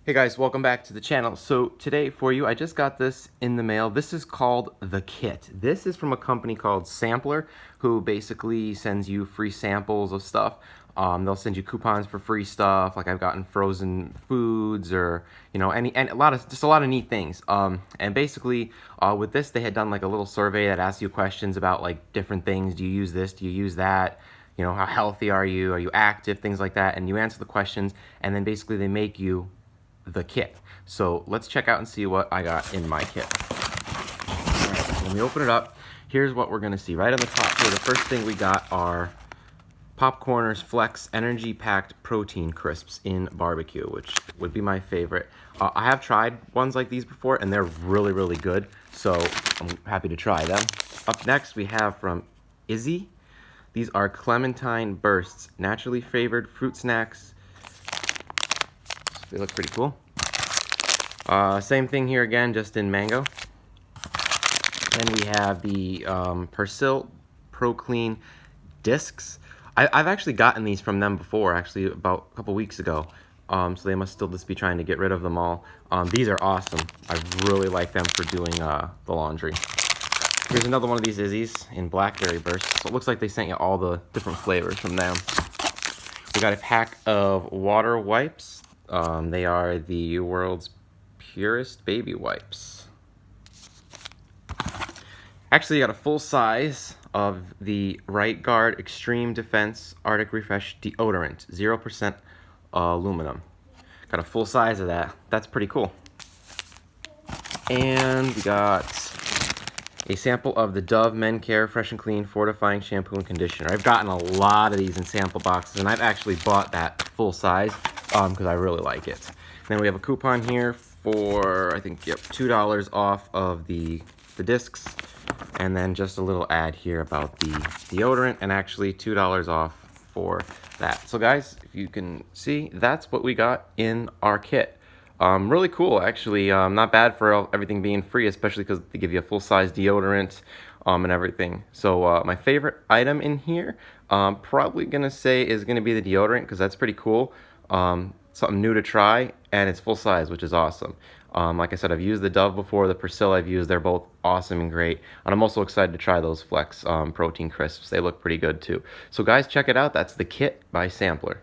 Hey guys, welcome back to the channel. So today for you, I just got this in the mail. This is called the kit. This is from a company called Sampler, who basically sends you free samples of stuff. They'll send you coupons for free stuff, like I've gotten frozen foods or and a lot of neat things. And basically with this, they had done like a little survey that asks you questions about like different things. Do you use this? Do you use that? How healthy are you? Are you active? Things like that. And you answer the questions, and then basically they make you the kit. So let's check out and see what I got in my kit. All right, when we open it up, here's what we're gonna see. Right on the top here, the first thing we got are Popcorners Flex Energy Packed Protein Crisps in barbecue, which would be my favorite. I have tried ones like these before and they're really, really good. So I'm happy to try them. Up next, we have from IZZE. These are Clementine Bursts, naturally flavored fruit snacks. They look pretty cool. Same thing here again, just in mango. Then we have the Persil Pro Clean discs. I've actually gotten these from them before, actually about a couple weeks ago. So they must still just be trying to get rid of them all. These are awesome. I really like them for doing the laundry. Here's another one of these IZZEs in Blackberry Bursts. So it looks like they sent you all the different flavors from them. We got a pack of WaterWipes. They are the world's purest baby wipes. Actually, got a full size of the Right Guard Extreme Defense Arctic Refresh Deodorant, 0% aluminum. Got a full size of that. That's pretty cool. And we got a sample of the Dove Men Care Fresh and Clean Fortifying Shampoo and Conditioner. I've gotten a lot of these in sample boxes, and I've actually bought that full size because I really like it. And then we have a coupon here for, I think, yep, $2 off of the discs. And then just a little ad here about the deodorant, and actually $2 off for that. So guys, if you can see, that's what we got in our kit. Really cool, actually. Not bad for everything being free, especially because they give you a full-size deodorant and everything. So my favorite item in here, probably gonna say is gonna be the deodorant, because that's pretty cool. Something new to try, and it's full size, which is awesome. Like I said, I've used the Dove before, the Persil I've used, they're both awesome and great. And I'm also excited to try those Flex protein crisps. They look pretty good too. So guys, check it out. That's the kit by Sampler.